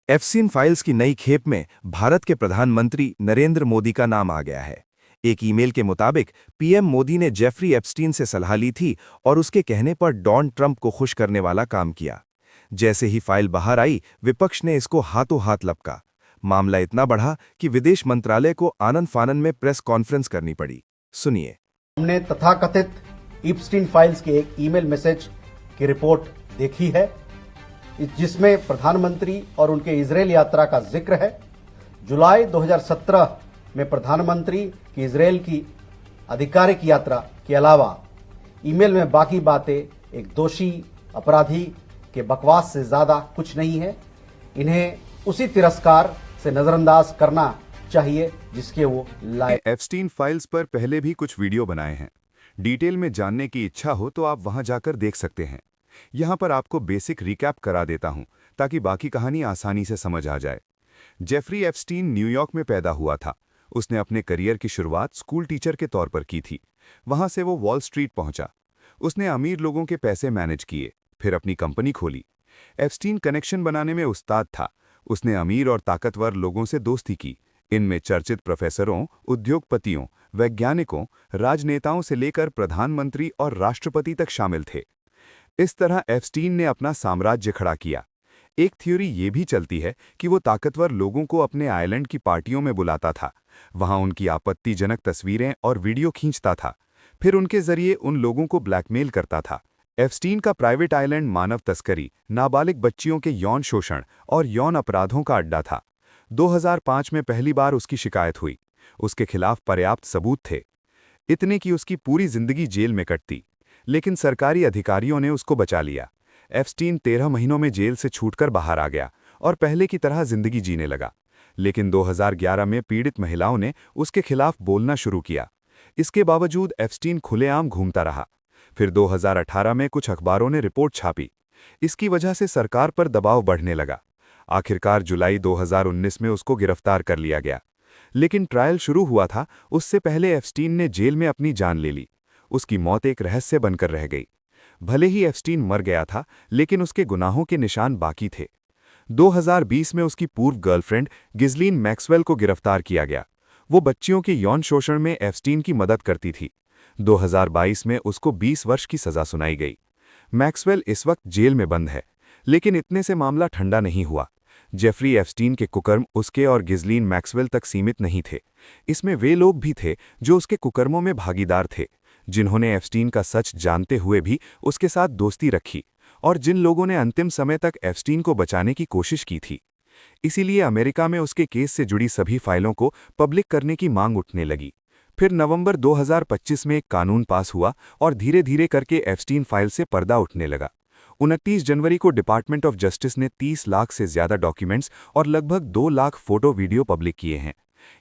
एफस्टीन files की नई खेप में भारत के प्रधानमंत्री नरेंद्र मोदी का नाम आ गया है। एक ईमेल के मुताबिक पीएम मोदी ने जेफरी एप्स्टीन से सलाह ली थी और उसके कहने पर डोनाल्ड ट्रंप को खुश करने वाला काम किया। जैसे ही फाइल बाहर आई, विपक्ष ने इसको हाथों हाथ लपका। मामला इतना बढ़ा कि विदेश मंत्रालय को आनन फानन में प्रेस कॉन्फ्रेंस करनी पड़ी। सुनिए। हमने तथाकथित एप्स्टीन फाइल्स के एक ईमेल मैसेज की रिपोर्ट देखी है, जिसमें प्रधानमंत्री और उनके इजरायल यात्रा का जिक्र है। जुलाई 2017 में प्रधानमंत्री की इजरायल की आधिकारिक यात्रा के अलावा ईमेल में बाकी बातें एक दोषी अपराधी के बकवास से ज्यादा कुछ नहीं है। इन्हें उसी तिरस्कार से नजरअंदाज करना चाहिए जिसके वो लायक। एप्स्टीन फाइल्स पर पहले भी कुछ वीडियो बनाए हैं। डिटेल में जानने की इच्छा हो तो आप वहां जाकर देख सकते हैं। यहां पर आपको बेसिक रिकैप करा देता हूं ताकि बाकी कहानी आसानी से समझ आ जाए। जेफरी एप्स्टीन न्यूयॉर्क में पैदा हुआ था। उसने अपने करियर की शुरुआत स्कूल टीचर के तौर पर की थी। वहां से वो वॉल स्ट्रीट पहुंचा। उसने अमीर लोगों के पैसे मैनेज किए, फिर अपनी कंपनी खोली। एप्स्टीन कनेक्शन बनाने में उस्ताद था। उसने अमीर और ताकतवर लोगों से दोस्ती की। इनमें चर्चित प्रोफेसरों, उद्योगपतियों, वैज्ञानिकों, राजनेताओं से लेकर प्रधानमंत्री और राष्ट्रपति तक शामिल थे। इस तरह एप्स्टीन ने अपना साम्राज्य खड़ा किया। एक थ्योरी ये भी चलती है कि वो ताकतवर लोगों को अपने आइलैंड की पार्टियों में बुलाता था, वहां उनकी आपत्तिजनक तस्वीरें और वीडियो खींचता था, फिर उनके जरिए उन लोगों को ब्लैकमेल करता था। एप्स्टीन का प्राइवेट आइलैंड मानव तस्करी, नाबालिग बच्चियों के यौन शोषण और यौन अपराधों का अड्डा था। 2005 में पहली बार उसकी शिकायत हुई। उसके खिलाफ पर्याप्त सबूत थे, इतने कि उसकी पूरी जिंदगी जेल में कटती, लेकिन सरकारी अधिकारियों ने उसको बचा लिया। एप्स्टीन 13 महीनों में जेल से छूटकर बाहर आ गया और पहले की तरह जिंदगी जीने लगा। लेकिन 2011 में पीड़ित महिलाओं ने उसके खिलाफ बोलना शुरू किया। इसके बावजूद एप्स्टीन खुलेआम घूमता रहा। फिर 2018 में कुछ अखबारों ने रिपोर्ट छापी। इसकी वजह से सरकार पर दबाव बढ़ने लगा। आखिरकार जुलाई 2019 में उसको गिरफ्तार कर लिया गया। लेकिन ट्रायल शुरू हुआ था, उससे पहले एप्स्टीन ने जेल में अपनी जान ले ली। उसकी मौत एक रहस्य बनकर रह गई। भले ही एप्स्टीन मर गया था, लेकिन उसके गुनाहों के निशान बाकी थे। 2020 में उसकी पूर्व गर्लफ्रेंड गिज़लीन मैक्सवेल को गिरफ्तार किया गया। वो बच्चियों के यौन शोषण में एप्स्टीन की मदद करती थी। 2022 में उसको 20 वर्ष की सजा सुनाई गई। मैक्सवेल इस वक्त जेल में बंद है, लेकिन इतने से मामला ठंडा नहीं हुआ। जेफरी एप्स्टीन के कुकर्म उसके और गिज़लीन मैक्सवेल तक सीमित नहीं थे। इसमें वे लोग भी थे जो उसके कुकर्मों में भागीदार थे, जिन्होंने एप्स्टीन का सच जानते हुए भी उसके साथ दोस्ती रखी और जिन लोगों ने अंतिम समय तक एप्स्टीन को बचाने की कोशिश की थी। इसीलिए अमेरिका में उसके केस से जुड़ी सभी फाइलों को पब्लिक करने की मांग उठने लगी। फिर नवंबर 2025 में एक कानून पास हुआ और धीरे धीरे करके एप्स्टीन फाइल से पर्दा उठने लगा। 29 जनवरी को डिपार्टमेंट ऑफ जस्टिस ने 30 लाख से ज्यादा डॉक्यूमेंट्स और लगभग 2 लाख फोटो वीडियो पब्लिक किए हैं।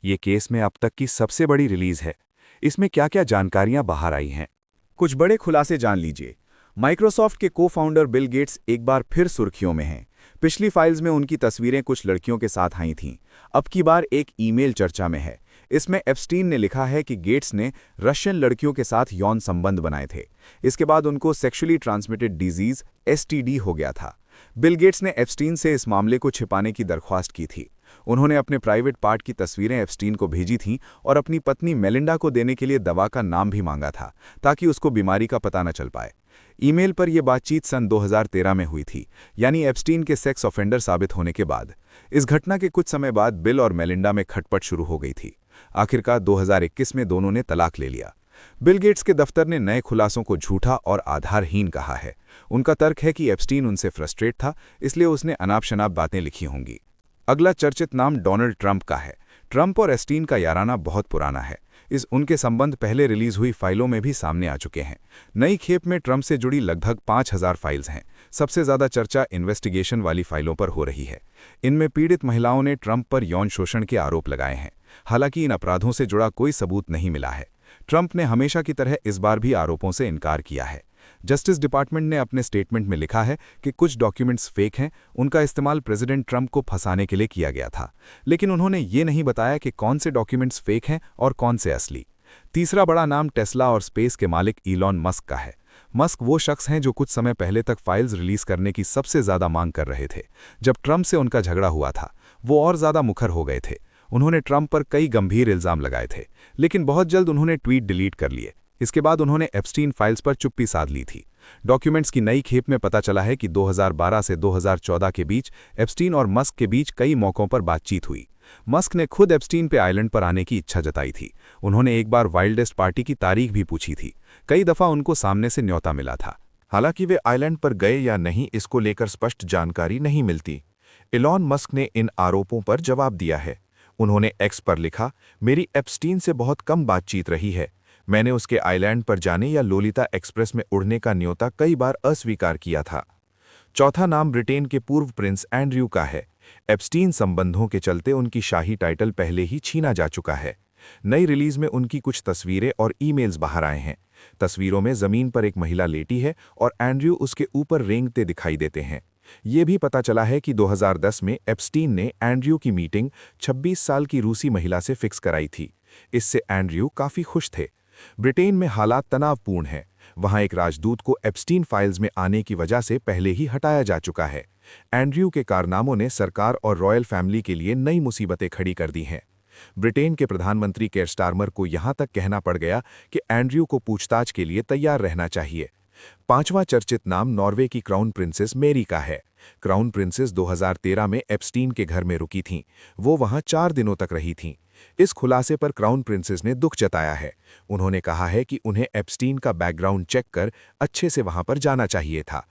ये केस में अब तक की सबसे बड़ी रिलीज है। इसमें क्या क्या जानकारियां बाहर आई हैं, कुछ बड़े खुलासे जान लीजिए। माइक्रोसॉफ्ट के को-फाउंडर बिल गेट्स एक बार फिर सुर्खियों में हैं। पिछली फाइल्स में उनकी तस्वीरें कुछ लड़कियों के साथ आई थीं। अब की बार एक ईमेल चर्चा में है। इसमें एप्स्टीन ने लिखा है कि गेट्स ने रशियन लड़कियों के साथ यौन संबंध बनाए थे। इसके बाद उनको सेक्सुअली ट्रांसमिटेड डिजीज एसटीडी हो गया था। बिल गेट्स ने एप्स्टीन से इस मामले को छिपाने की दरख्वास्त की थी। उन्होंने अपने प्राइवेट पार्ट की तस्वीरें एप्स्टीन को भेजी थीं और अपनी पत्नी मेलिंडा को देने के लिए दवा का नाम भी मांगा था, ताकि उसको बीमारी का पता न चल पाए। ईमेल पर यह बातचीत सन 2013 में हुई थी, यानी एप्स्टीन के सेक्स ऑफेंडर साबित होने के बाद। इस घटना के कुछ समय बाद बिल और मेलिंडा में खटपट शुरू हो गई थी। आखिरकार 2021 में दोनों ने तलाक ले लिया। बिल गेट्स के दफ्तर ने नए खुलासों को झूठा और आधारहीन कहा है। उनका तर्क है कि एप्स्टीन उनसे फ्रस्ट्रेट था, इसलिए उसने अनाप-शनाप बातें लिखी होंगी। अगला चर्चित नाम डोनाल्ड ट्रंप का है। ट्रंप और एप्स्टीन का याराना बहुत पुराना है। उनके संबंध पहले रिलीज हुई फाइलों में भी सामने आ चुके हैं। नई खेप में ट्रंप से जुड़ी लगभग 5000 फाइल्स हैं। सबसे ज्यादा चर्चा इन्वेस्टिगेशन वाली फाइलों पर हो रही है। इनमें पीड़ित महिलाओं ने ट्रंप पर यौन शोषण के आरोप लगाए हैं। हालांकि इन अपराधों से जुड़ा कोई सबूत नहीं मिला है। ट्रंप ने हमेशा की तरह इस बार भी आरोपों से इनकार किया है। जस्टिस डिपार्टमेंट ने अपने स्टेटमेंट में लिखा है कि कुछ डॉक्यूमेंट्स फेक हैं, उनका इस्तेमाल प्रेसिडेंट ट्रंप को फंसाने के लिए किया गया था। लेकिन उन्होंने ये नहीं बताया कि कौन से डॉक्यूमेंट्स फेक हैं और कौन से असली। तीसरा बड़ा नाम टेस्ला और स्पेस के मालिक इलॉन मस्क का है। मस्क वो शख्स हैं जो कुछ समय पहले तक फाइल्स रिलीज करने की सबसे ज्यादा मांग कर रहे थे। जब ट्रंप से उनका झगड़ा हुआ था, वो और ज्यादा मुखर हो गए थे। उन्होंने ट्रंप पर कई गंभीर इल्जाम लगाए थे, लेकिन बहुत जल्द उन्होंने ट्वीट डिलीट कर लिए। इसके बाद उन्होंने एप्स्टीन फाइल्स पर चुप्पी साध ली थी। डॉक्यूमेंट्स की नई खेप में पता चला है कि 2012 से 2014 के बीच एप्स्टीन और मस्क के बीच कई मौकों पर बातचीत हुई। मस्क ने खुद एप्स्टीन पे आइलैंड पर आने की इच्छा जताई थी। उन्होंने एक बार वाइल्डेस्ट पार्टी की तारीख भी पूछी थी। कई दफा उनको सामने से न्योता मिला था। हालांकि वे आइलैंड पर गए या नहीं, इसको लेकर स्पष्ट जानकारी नहीं मिलती। इलॉन मस्क ने इन आरोपों पर जवाब दिया है। उन्होंने एक्स पर लिखा, मेरी एप्स्टीन से बहुत कम बातचीत रही है। मैंने उसके आइलैंड पर जाने या लोलिता एक्सप्रेस में उड़ने का न्योता कई बार अस्वीकार किया था। चौथा नाम ब्रिटेन के पूर्व प्रिंस एंड्रयू का है। एप्स्टीन संबंधों के चलते उनकी शाही टाइटल पहले ही छीना जा चुका है। नई रिलीज में उनकी कुछ तस्वीरें और ईमेल्स बाहर आए हैं। तस्वीरों में जमीन पर एक महिला लेटी है और एंड्रयू उसके ऊपर रेंगते दिखाई देते हैं। ये भी पता चला है कि 2010 में एप्स्टीन ने एंड्रयू की मीटिंग 26 साल की रूसी महिला से फिक्स कराई थी। इससे एंड्रयू काफी खुश थे। ब्रिटेन में हालात तनावपूर्ण हैं। वहां एक राजदूत को एप्स्टीन फाइल्स में आने की वजह से पहले ही हटाया जा चुका है। एंड्रयू के कारनामों ने सरकार और रॉयल फैमिली के लिए नई मुसीबतें खड़ी कर दी हैं। ब्रिटेन के प्रधानमंत्री केयर स्टारमर को यहां तक कहना पड़ गया कि एंड्रयू को पूछताछ के लिए तैयार रहना चाहिए। पांचवां चर्चित नाम नॉर्वे की क्राउन प्रिंसेस मेरी का है। क्राउन प्रिंसेस 2013 में एप्स्टीन के घर में रुकी थीं। वो वहां 4 दिनों तक रही थीं। इस खुलासे पर क्राउन प्रिंसेस ने दुख जताया है। उन्होंने कहा है कि उन्हें एप्स्टीन का बैकग्राउंड चेक कर अच्छे से वहां पर जाना चाहिए था।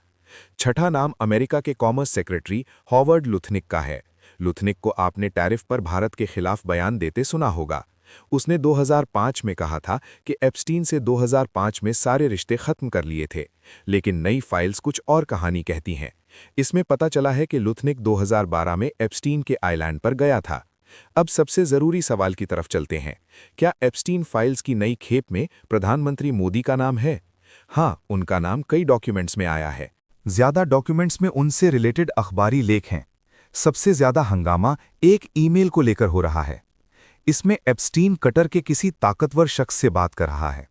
छठा नाम अमेरिका के कॉमर्स सेक्रेटरी हॉवर्ड लुथनिक का है। लुथनिक को आपने टैरिफ पर भारत के खिलाफ बयान देते सुना होगा। उसने 2005 में कहा था कि एप्स्टीन से 2005 में सारे रिश्ते खत्म कर लिए थे, लेकिन नई फाइल्स कुछ और कहानी कहती हैं। इसमें पता चला है कि लुथनिक 2012 में एप्स्टीन के आइलैंड पर गया था। अब सबसे जरूरी सवाल की तरफ चलते हैं। क्या एप्स्टीन फाइल्स की नई खेप में प्रधानमंत्री मोदी का नाम है? हाँ, उनका नाम कई डॉक्यूमेंट्स में आया है। ज्यादा डॉक्यूमेंट्स में उनसे रिलेटेड अखबारी लेख हैं। सबसे ज्यादा हंगामा एक ईमेल को लेकर हो रहा है। इसमें एप्स्टीन कतर के किसी ताकतवर शख्स से बात कर रहा है।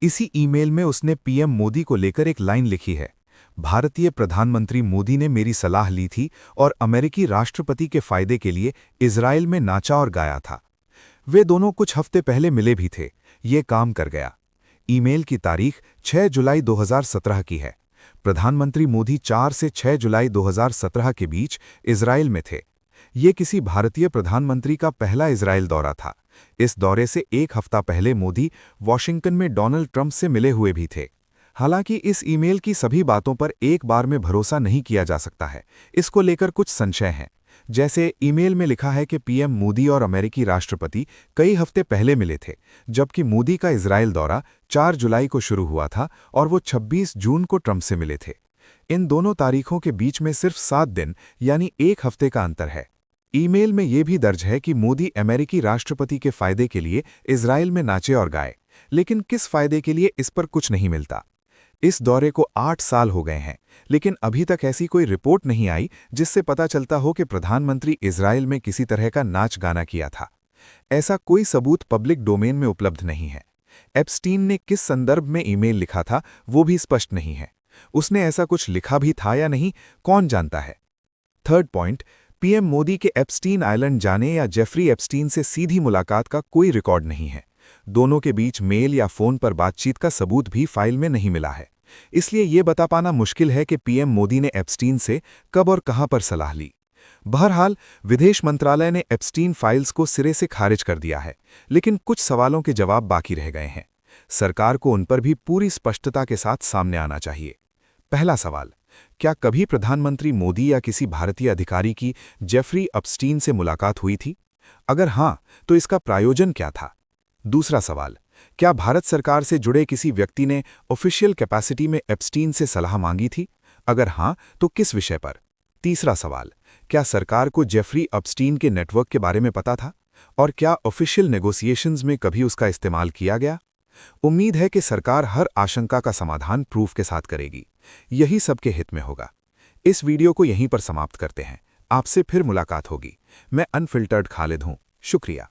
इसी ईमेल में उसने पीएम मोदी को लेकर एक लाइन लिखी है, भारतीय प्रधानमंत्री मोदी ने मेरी सलाह ली थी और अमेरिकी राष्ट्रपति के फायदे के लिए इजराइल में नाचा और गाया था। वे दोनों कुछ हफ्ते पहले मिले भी थे। ये काम कर गया। ईमेल की तारीख 6 जुलाई 2017 की है। प्रधानमंत्री मोदी 4 से 6 जुलाई 2017 के बीच इजराइल में थे। ये किसी भारतीय प्रधानमंत्री का पहला इजराइल दौरा था। इस दौरे से एक हफ्ता पहले मोदी वॉशिंगटन में डोनाल्ड ट्रंप से मिले हुए भी थे। हालांकि इस ईमेल की सभी बातों पर एक बार में भरोसा नहीं किया जा सकता है। इसको लेकर कुछ संशय हैं। जैसे ईमेल में लिखा है कि पीएम मोदी और अमेरिकी राष्ट्रपति कई हफ्ते पहले मिले थे, जबकि मोदी का इजराइल दौरा 4 जुलाई को शुरू हुआ था और वो 26 जून को ट्रंप से मिले थे। इन दोनों तारीखों के बीच में सिर्फ 7 दिन यानी एक हफ्ते का अंतर है। ईमेल में यह भी दर्ज है कि मोदी अमेरिकी राष्ट्रपति के फायदे के लिए इजराइल में नाचे और गाए, लेकिन किस फायदे के लिए इस पर कुछ नहीं मिलता। इस दौरे को 8 साल हो गए हैं, लेकिन अभी तक ऐसी कोई रिपोर्ट नहीं आई जिससे पता चलता हो कि प्रधानमंत्री इजराइल में किसी तरह का नाच गाना किया था। ऐसा कोई सबूत पब्लिक डोमेन में उपलब्ध नहीं है। एप्स्टीन ने किस संदर्भ में ईमेल लिखा था वो भी स्पष्ट नहीं है। उसने ऐसा कुछ लिखा भी था या नहीं, कौन जानता है। थर्ड पॉइंट, पीएम मोदी के एप्स्टीन आइलैंड जाने या जेफरी एप्स्टीन से सीधी मुलाकात का कोई रिकॉर्ड नहीं है। दोनों के बीच मेल या फोन पर बातचीत का सबूत भी फाइल में नहीं मिला है। इसलिए ये बता पाना मुश्किल है कि पीएम मोदी ने एप्स्टीन से कब और कहां पर सलाह ली। बहरहाल, विदेश मंत्रालय ने एप्स्टीन फाइल्स को सिरे से खारिज कर दिया है, लेकिन कुछ सवालों के जवाब बाकी रह गए हैं। सरकार को उन पर भी पूरी स्पष्टता के साथ सामने आना चाहिए। पहला सवाल, क्या कभी प्रधानमंत्री मोदी या किसी भारतीय अधिकारी की जेफरी एप्स्टीन से मुलाकात हुई थी? अगर हां, तो इसका प्रायोजन क्या था? दूसरा सवाल, क्या भारत सरकार से जुड़े किसी व्यक्ति ने ऑफिशियल कैपेसिटी में एप्स्टीन से सलाह मांगी थी? अगर हां, तो किस विषय पर? तीसरा सवाल, क्या सरकार को जेफरी एप्स्टीन के नेटवर्क के बारे में पता था? और क्या ऑफिशियल नेगोशिएशंस में कभी उसका इस्तेमाल किया गया? उम्मीद है कि सरकार हर आशंका का समाधान प्रूफ के साथ करेगी। यही सबके हित में होगा। इस वीडियो को यहीं पर समाप्त करते हैं। आपसे फिर मुलाकात होगी। मैं अनफिल्टर्ड खालिद हूं। शुक्रिया।